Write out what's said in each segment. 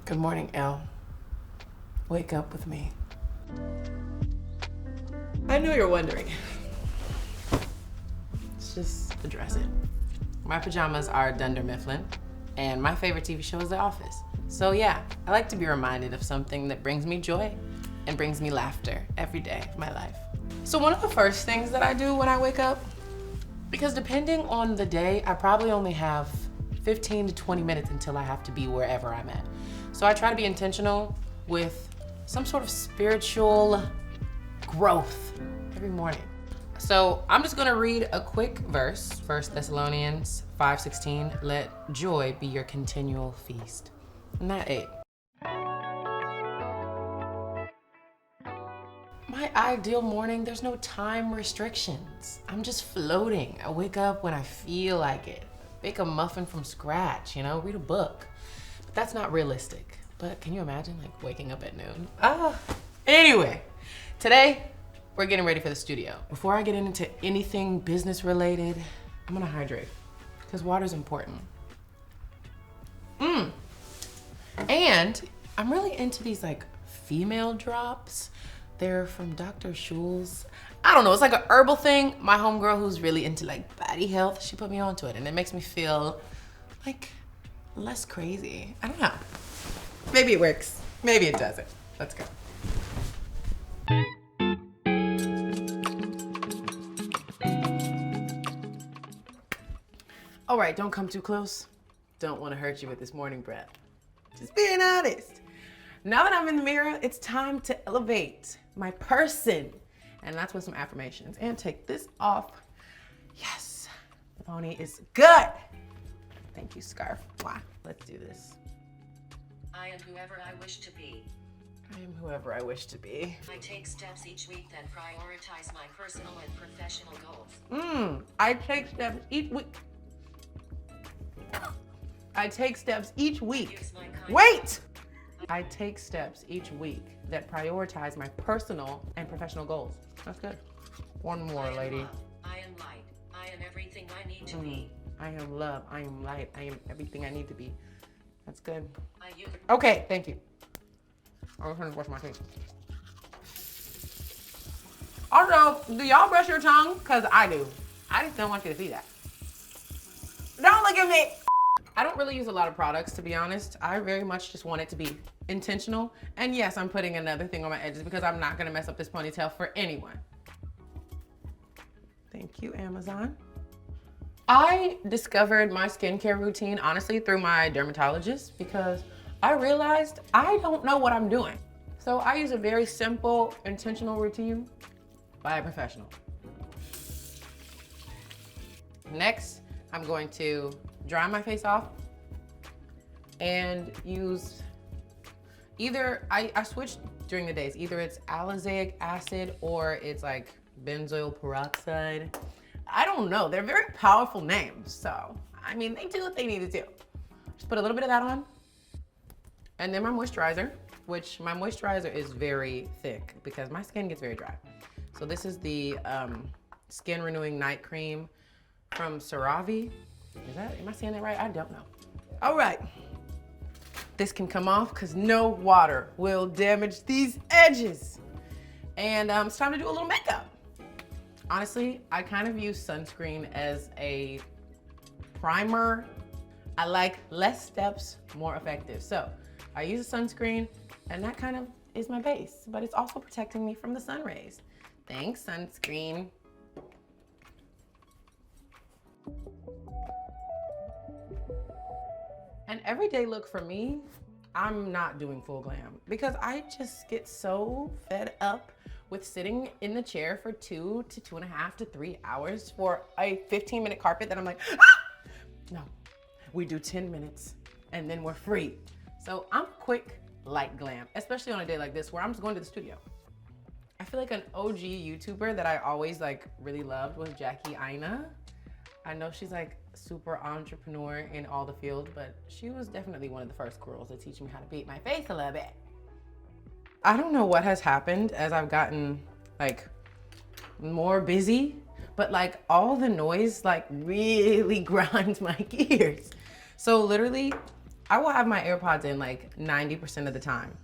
Good morning, Elle. Wake up with me. I knew you were wondering. Let's just address it. My pajamas are Dunder Mifflin, and my favorite TV show is The Office. So yeah, I like to be reminded of something that brings me joy and brings me laughter every day of my life. So one of the first things that I do when I wake up, because depending on the day, I probably only have 15 to 20 minutes until I have to be wherever I'm at. So I try to be intentional with some sort of spiritual growth every morning. So I'm just gonna read a quick verse, 1 Thessalonians 5:16, let joy be your continual feast. And that 8. My ideal morning, there's no time restrictions. I'm just floating. I wake up when I feel like it. Bake a muffin from scratch, read a book. But that's not realistic. But can you imagine like waking up at noon? Anyway, today we're getting ready for the studio. Before I get into anything business related, I'm gonna hydrate because water's important. And I'm really into these like female drops. They're from Dr. Schul's. I don't know, it's like a herbal thing. My homegirl who's really into like body health, she put me onto it and it makes me feel like less crazy. I don't know. Maybe it works, maybe it doesn't. Let's go. All right, don't come too close. Don't want to hurt you with this morning breath. Just being honest. Now that I'm in the mirror, it's time to elevate my person. And that's with some affirmations. And take this off. Yes, the pony is good. Thank you, scarf. Wow. Let's do this. I am whoever I wish to be. I am whoever I wish to be. I take steps each week that prioritize my personal and professional goals. I take steps each week. I take steps each week. Wait! I take steps each week that prioritize my personal and professional goals. That's good. One more, lady. Love. I am light. I am everything I need to be. I am love. I am light. I am everything I need to be. That's good. I use Okay, thank you. I'm gonna wash my teeth. Also, do y'all brush your tongue? Cause I do. I just don't want you to see that. Don't look at me. I don't really use a lot of products, to be honest. I very much just want it to be intentional. And yes, I'm putting another thing on my edges because I'm not gonna mess up this ponytail for anyone. Thank you, Amazon. I discovered my skincare routine, honestly, through my dermatologist because I realized I don't know what I'm doing. So I use a very simple, intentional routine by a professional. Next, I'm going to dry my face off and use I switch during the days. Either it's Azelaic acid or it's like Benzoyl Peroxide. I don't know, they're very powerful names. So, I mean, they do what they need to do. Just put a little bit of that on. And then my moisturizer, which my moisturizer is very thick because my skin gets very dry. So this is the Skin Renewing Night Cream from CeraVe. Am I saying that right? I don't know. All right. This can come off because no water will damage these edges. And it's time to do a little makeup. Honestly, I kind of use sunscreen as a primer. I like less steps, more effective. So I use a sunscreen and that kind of is my base, but it's also protecting me from the sun rays. Thanks, sunscreen. An everyday look for me, I'm not doing full glam because I just get so fed up with sitting in the chair for 2 to 2.5 to 3 hours for a 15-minute carpet that I'm like, ah! No, we do 10 minutes and then we're free. So I'm quick, light glam, especially on a day like this where I'm just going to the studio. I feel like an OG YouTuber that I always like really loved was Aina. I know she's like super entrepreneur in all the fields, but she was definitely one of the first girls to teach me how to beat my face a little bit. I don't know what has happened as I've gotten like more busy, but like all the noise like really grinds my gears. So literally I will have my AirPods in like 90% of the time.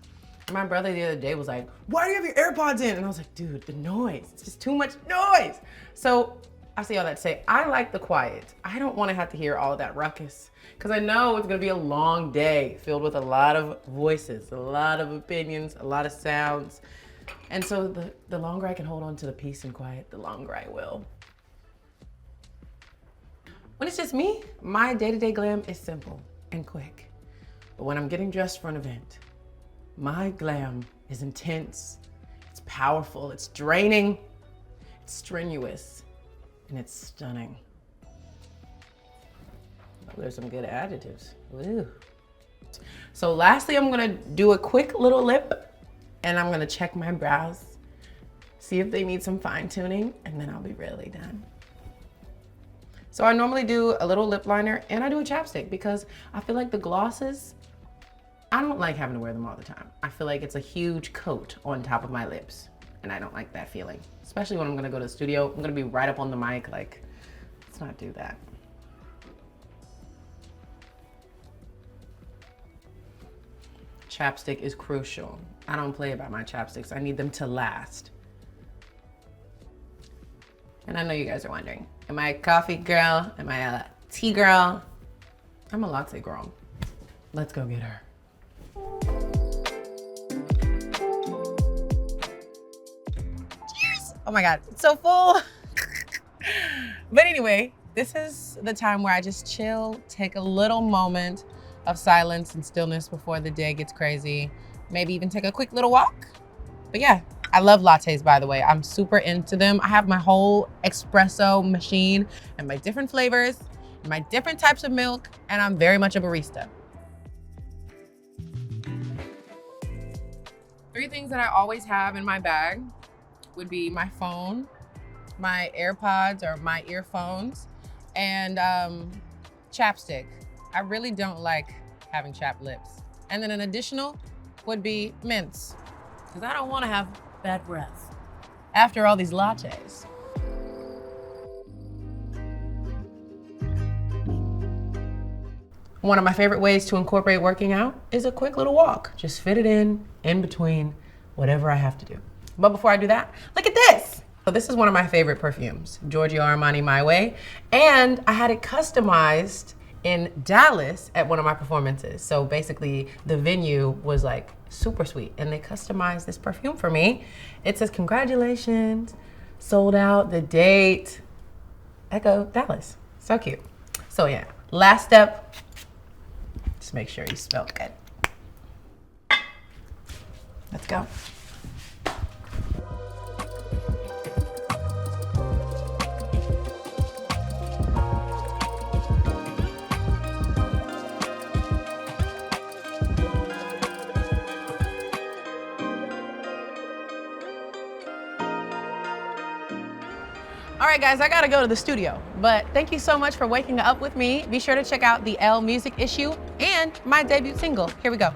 My brother the other day was like, why do you have your AirPods in? And I was like, dude, the noise, it's just too much noise. So I say all that to say, I like the quiet. I don't want to have to hear all that ruckus because I know it's going to be a long day filled with a lot of voices, a lot of opinions, a lot of sounds. And so the longer I can hold on to the peace and quiet, the longer I will. When it's just me, my day-to-day glam is simple and quick. But when I'm getting dressed for an event, my glam is intense, it's powerful, it's draining, it's strenuous, and it's stunning. Oh, there's some good adjectives. Woo. So lastly, I'm gonna do a quick little lip, and I'm gonna check my brows, see if they need some fine tuning, and then I'll be really done. So I normally do a little lip liner and I do a chapstick because I feel like the glosses, I don't like having to wear them all the time. I feel like it's a huge coat on top of my lips and I don't like that feeling. Especially when I'm gonna go to the studio, I'm gonna be right up on the mic, like, let's not do that. Chapstick is crucial. I don't play about my chapsticks. I need them to last. And I know you guys are wondering, am I a coffee girl? Am I a tea girl? I'm a latte girl. Let's go get her. Cheers! Oh my God, it's so full. But anyway, this is the time where I just chill, take a little moment of silence and stillness before the day gets crazy. Maybe even take a quick little walk. But yeah. I love lattes, by the way. I'm super into them. I have my whole espresso machine and my different flavors, and my different types of milk, and I'm very much a barista. 3 things that I always have in my bag would be my phone, my AirPods or my earphones, and chapstick. I really don't like having chapped lips. And then an additional would be mints, because I don't want to have bad breath after all these lattes. One of my favorite ways to incorporate working out is a quick little walk. Just fit it in between whatever I have to do. But before I do that, look at this. So this is one of my favorite perfumes, Giorgio Armani My Way. And I had it customized in Dallas at one of my performances. So basically the venue was like super sweet and they customized this perfume for me. It says, congratulations, sold out, the date, Echo Dallas. So cute. So yeah, last step, just make sure you smell good. Let's go. All right, guys, I gotta go to the studio, but thank you so much for waking up with me. Be sure to check out the Elle music issue and my debut single. Here we go.